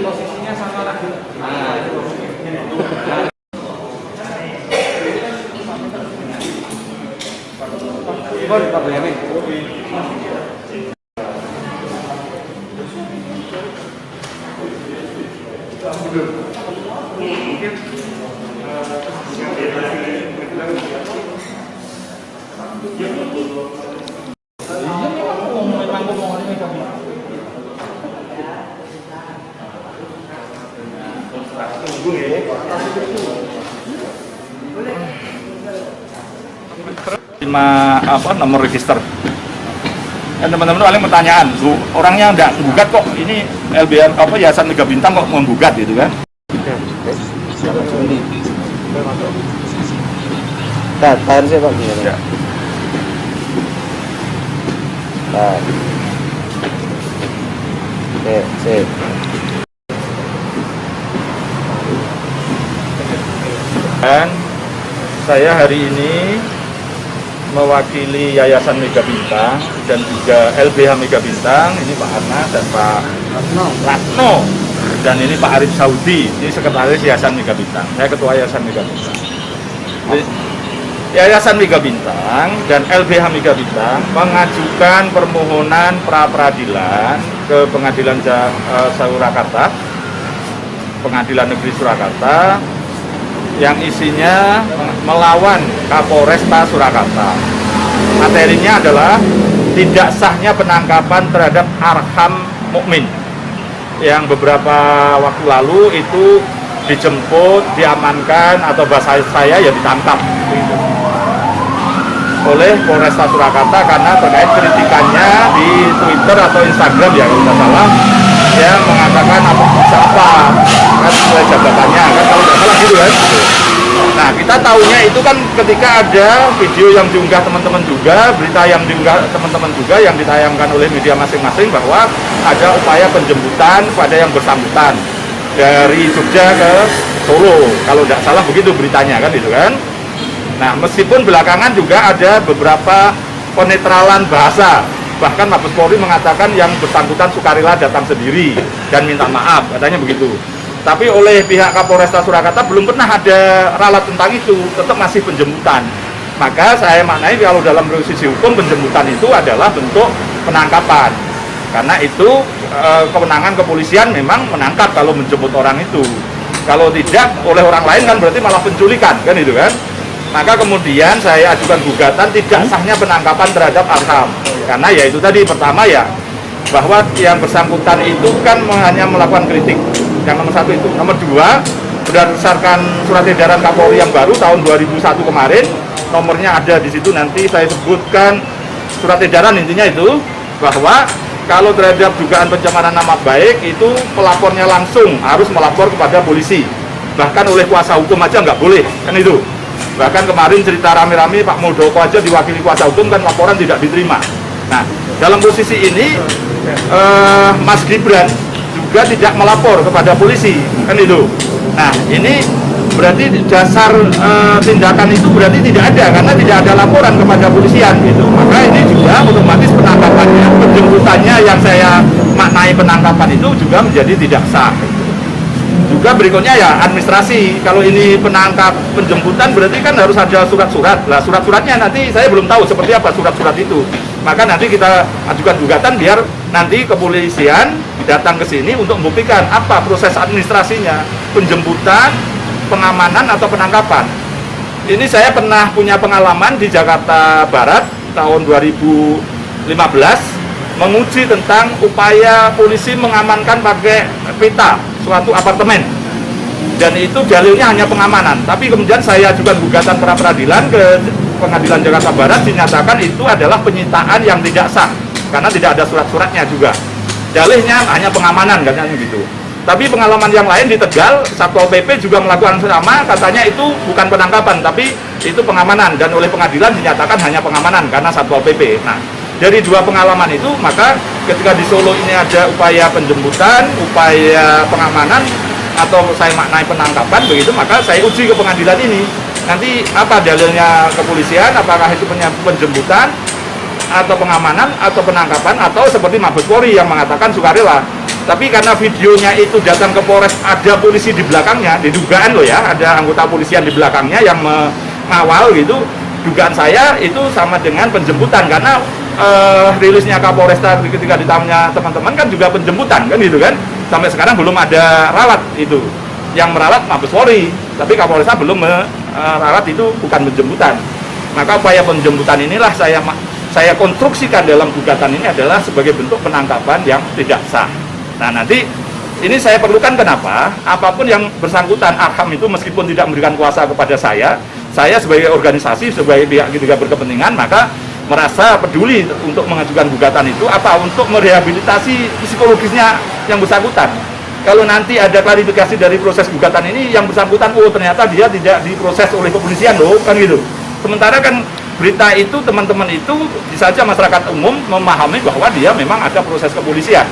Posisinya sama lagi. Pak Boyamin. Nomor register. Dan teman-teman paling pertanyaan, orangnya enggak gugat kok, ini LBH Yayasan Mega Bintang kok menggugat gitu kan? Tahan saya Pak gini. Ya. Nah. Sip. Dan saya hari ini mewakili Yayasan Mega Bintang dan juga LBH Mega Bintang, ini Pak Arna dan Pak Ratno, dan ini Pak Arif Saudi, ini sekretaris Yayasan Mega Bintang. Saya ketua Yayasan Mega Bintang. Yayasan Mega Bintang dan LBH Mega Bintang mengajukan permohonan pra-peradilan ke Pengadilan Surakarta, Pengadilan Negeri Surakarta, yang isinya melawan Kapolresta Surakarta. Materinya adalah tidak sahnya penangkapan terhadap Arham Mukmin yang beberapa waktu lalu itu dijemput, diamankan, atau bahasa saya ya ditangkap gitu, oleh Polresta Surakarta karena terkait kritikannya di Twitter atau Instagram ya kalau tidak salah, yang mengatakan apa kan sesuai jabatannya kan kalau tidak salah gitu kan. Nah, kita tahunya itu kan ketika ada video yang diunggah teman-teman juga, berita yang diunggah teman-teman juga yang ditayangkan oleh media masing-masing bahwa ada upaya penjemputan pada yang bersangkutan dari Jogja ke Solo, kalau tidak salah begitu beritanya kan gitu kan. Nah, meskipun belakangan juga ada beberapa penetralan bahasa, bahkan Mabes Polri mengatakan yang bersangkutan sukarela datang sendiri dan minta maaf, katanya begitu. Tapi oleh pihak Kapolresta Surakarta belum pernah ada ralat tentang itu, tetap masih penjemputan. Maka saya maknai kalau dalam sisi hukum penjemputan itu adalah bentuk penangkapan. Karena itu kewenangan kepolisian memang menangkap kalau menjemput orang itu. Kalau tidak oleh orang lain kan berarti malah penculikan, kan itu kan. Maka kemudian saya ajukan gugatan tidak sahnya penangkapan terhadap Arham. Karena ya itu tadi, pertama ya, bahwa yang bersangkutan itu kan hanya melakukan kritik. Yang nomor satu itu. Nomor dua, berdasarkan surat edaran Kapolri yang baru tahun 2001 kemarin, nomornya ada di situ, nanti saya sebutkan surat edaran, intinya itu bahwa kalau terhadap dugaan pencemaran nama baik itu pelapornya langsung harus melapor kepada polisi. Bahkan oleh kuasa hukum aja nggak boleh, kan itu. Bahkan kemarin cerita rame-rame Pak Muldoko aja diwakili kuasa hukum kan laporan tidak diterima. Nah, dalam posisi ini Mas Gibran juga tidak melapor kepada polisi, kan itu. Nah, ini berarti dasar tindakan itu berarti tidak ada karena tidak ada laporan kepada polisian gitu. Maka ini juga otomatis penangkapannya, penjemputannya yang saya maknai penangkapan itu juga menjadi tidak sah. Juga berikutnya ya administrasi. Kalau ini penangkap penjemputan berarti kan harus ada surat-surat. Lah surat-suratnya nanti saya belum tahu seperti apa surat-surat itu. Maka nanti kita ajukan gugatan biar nanti kepolisian datang ke sini untuk membuktikan apa proses administrasinya, penjemputan, pengamanan atau penangkapan. ini saya pernah punya pengalaman di Jakarta Barat tahun 2015 menguji tentang upaya polisi mengamankan pakai pita suatu apartemen, dan itu dalilnya hanya pengamanan. Tapi kemudian saya ajukan gugatan pra peradilan ke Pengadilan Jakarta Barat, dinyatakan itu adalah penyitaan yang tidak sah karena tidak ada surat-suratnya juga. Dalihnya hanya pengamanan, katanya gitu. Tapi pengalaman yang lain di Tegal, Satpol PP juga melakukan sama, katanya itu bukan penangkapan, tapi itu pengamanan, dan oleh pengadilan dinyatakan hanya pengamanan karena Satpol PP. Nah, dari dua pengalaman itu, maka ketika di Solo ini ada upaya penjemputan, upaya pengamanan, atau saya maknai penangkapan begitu, maka saya uji ke pengadilan ini. Nanti apa dalilnya kepolisian, apakah itu penjemputan, atau pengamanan, atau penangkapan, atau seperti Mabes Polri yang mengatakan sukarela. Tapi karena videonya itu datang ke Polres, ada polisi di belakangnya, didugaan loh ya, ada anggota polisian di belakangnya yang mengawal gitu. Dugaan saya itu sama dengan penjemputan, karena rilisnya Kapolresta ketika ditanya teman-teman kan juga penjemputan kan gitu kan. Sampai sekarang belum ada ralat itu. Yang meralat Mabes Polri, tapi Kapolresta belum meralat, itu bukan penjemputan. Maka upaya penjemputan inilah saya konstruksikan dalam gugatan ini adalah sebagai bentuk penangkapan yang tidak sah. Nah, nanti ini saya perlukan kenapa? Apapun yang bersangkutan, Arham itu meskipun tidak memberikan kuasa kepada saya sebagai organisasi, sebagai pihak juga berkepentingan, maka merasa peduli untuk mengajukan gugatan itu apa? Untuk merehabilitasi psikologisnya yang bersangkutan. Kalau nanti ada klarifikasi dari proses gugatan ini, yang bersangkutan, oh ternyata dia tidak diproses oleh kepolisian loh, kan gitu. Sementara kan berita itu, teman-teman itu bisa saja masyarakat umum memahami bahwa dia memang ada proses kepolisian.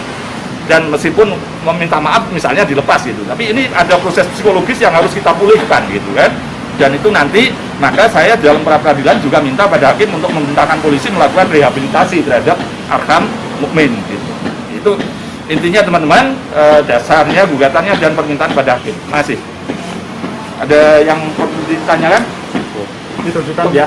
Dan meskipun meminta maaf misalnya dilepas gitu, tapi ini ada proses psikologis yang harus kita pulihkan gitu kan. Dan itu nanti, maka saya dalam pra peradilan juga minta pada hakim untuk memerintahkan polisi melakukan rehabilitasi terhadap Arham Mukmin gitu. Itu intinya teman-teman, dasarnya gugatannya dan permintaan pada hakim. Masih ada yang perlu ditanyakan? Ditunjukkan ya.